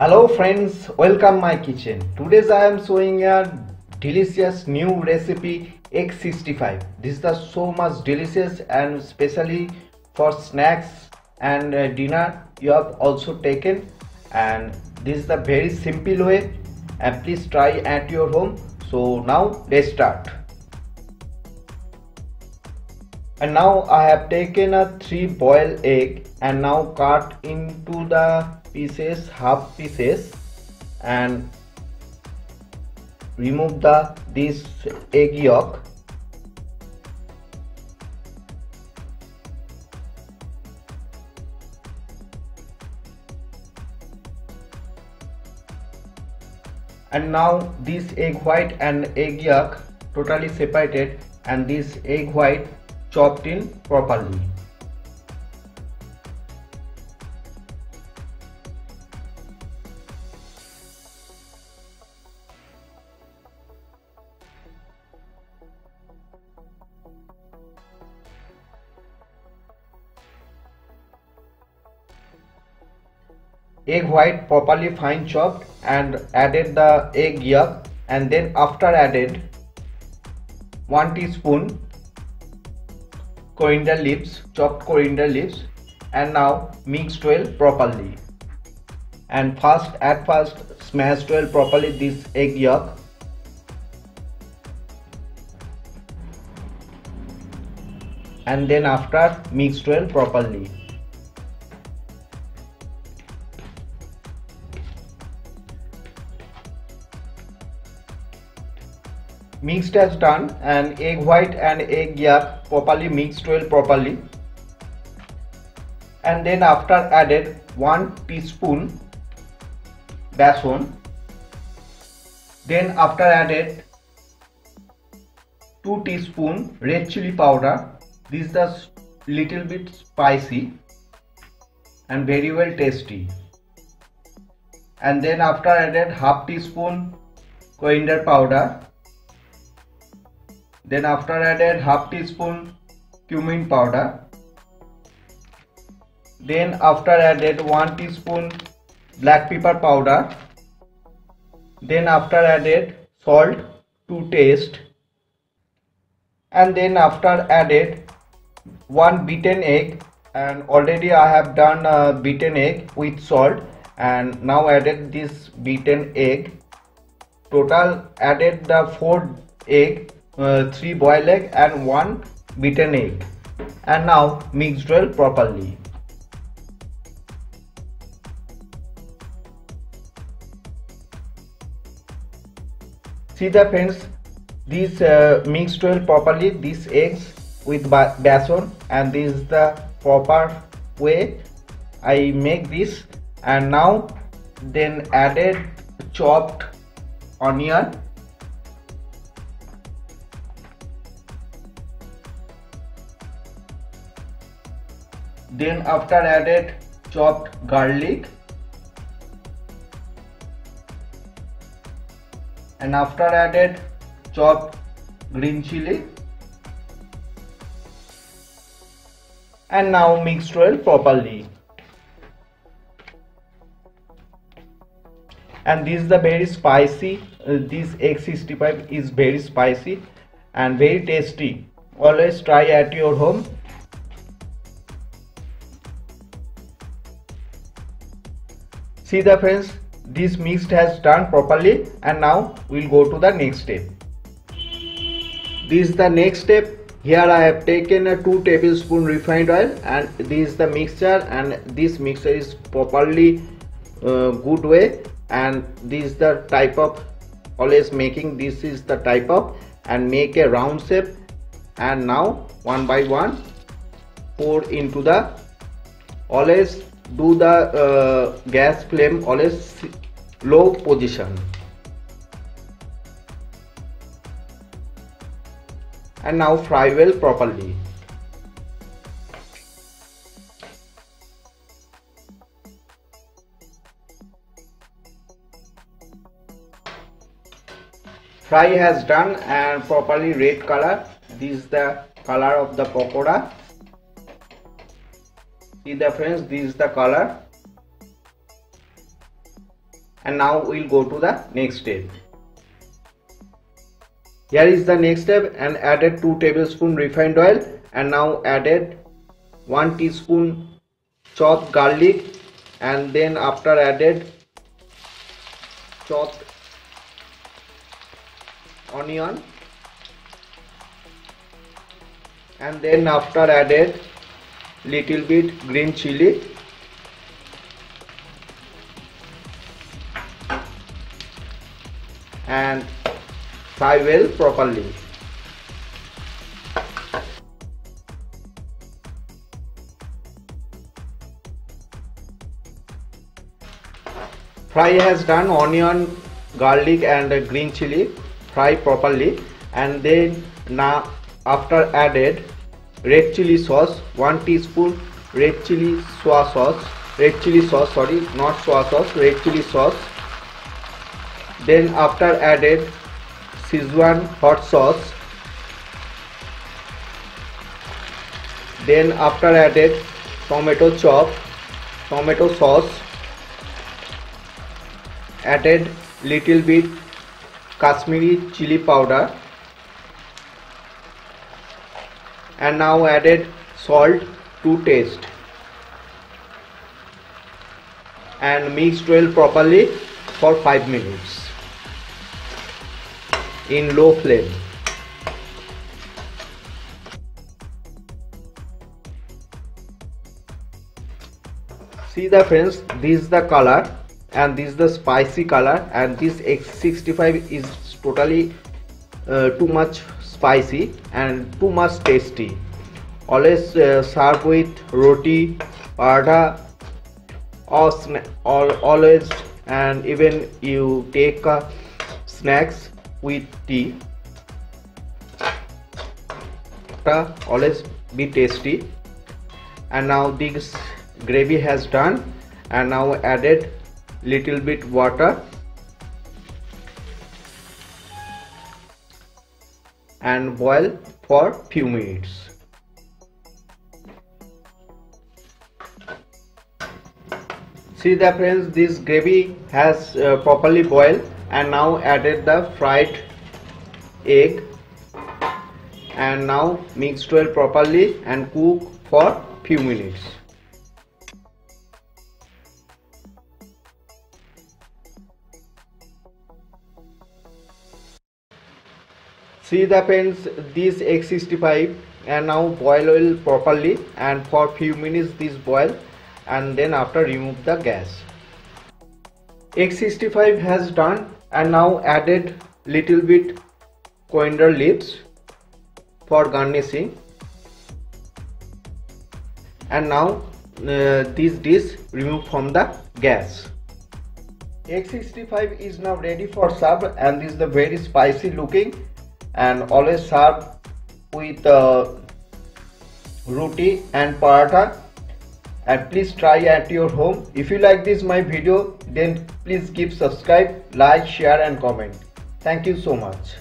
Hello friends, welcome my kitchen. Today I am showing a delicious new recipe egg 65. This is so much delicious and especially for snacks and dinner you have also taken, and this is the very simple way and please try at your home. So now let's start. And now I have taken a 3 boiled egg and now cut into the pieces, half pieces, and remove this egg yolk. And now this egg white and egg yolk totally separated, and this egg white chopped in properly. Egg white properly fine chopped and added the egg yolk, and then after added 1 teaspoon coriander leaves, chopped coriander leaves, and now mixed well properly. And first smashed well properly this egg yolk. And then after mixed well properly. Mixed as done, and egg white and egg yolk properly mixed well properly, and then after added 1 teaspoon besan, then after added 2 teaspoon red chili powder. This is the little bit spicy and very well tasty, and then after added half teaspoon coriander powder. Then after added half teaspoon cumin powder. Then after added 1 teaspoon black pepper powder. Then after added salt to taste. And then after added 1 beaten egg, and already I have done beaten egg with salt, and now added this beaten egg. Total added the 4 egg, 3 boiled egg and 1 beaten egg, and now mixed well properly. See the friends, this mixed well properly these eggs with besan, and this is the proper way I make this. And now then added chopped onion, then after added chopped garlic, and after added chopped green chili, and now mixed well properly. And this is the very spicy, this egg 65 is very spicy and very tasty. Always try at your home. See the friends, this mixed has done properly, and now we'll go to the next step. This is the next step. Here I have taken a 2 tablespoon refined oil, and this is the mixture, and this mixture is properly good way, and this is the type of always making, this is the type of, and make a round shape, and now one by one pour into the, always do the gas flame always low position, and now fry well properly. Fry has done and properly red color. This is the color of the pakoda. See the friends, this is the color. And now we'll go to the next step. Here is the next step, and added 2 tablespoons refined oil, and now added 1 teaspoon chopped garlic, and then after added chopped onion, and then after added little bit green chili, and fry well properly. Fry has done onion, garlic and green chili. Fry properly, and then now after added red chili sauce, 1 teaspoon red chili sauce, red chili sauce, sorry, not soy sauce, red chili sauce. Then after added Szechuan hot sauce. Then after added tomato sauce, added little bit Kashmiri chili powder, and now added salt to taste, and mixed well properly for 5 minutes in low flame. See the friends, this is the color, and this is the spicy color, and this X65 is totally too much spicy and too much tasty. Always serve with roti, bada, or always, and even you take snacks with tea. Always be tasty. And now this gravy has done, and now added little bit water and boil for few minutes. See the friends, this gravy has properly boiled, and now added the fried egg, and now mixed well properly and cook for few minutes. See the friends, this X65 and now boil oil properly, and for few minutes this boil, and then after remove the gas. X65 has done, and now added little bit coriander leaves for garnishing, and now this dish removed from the gas. X65 is now ready for serve, and this is the very spicy looking, and always serve with roti and paratha, and please try at your home. If you like this my video, then please give subscribe, like, share and comment. Thank you so much.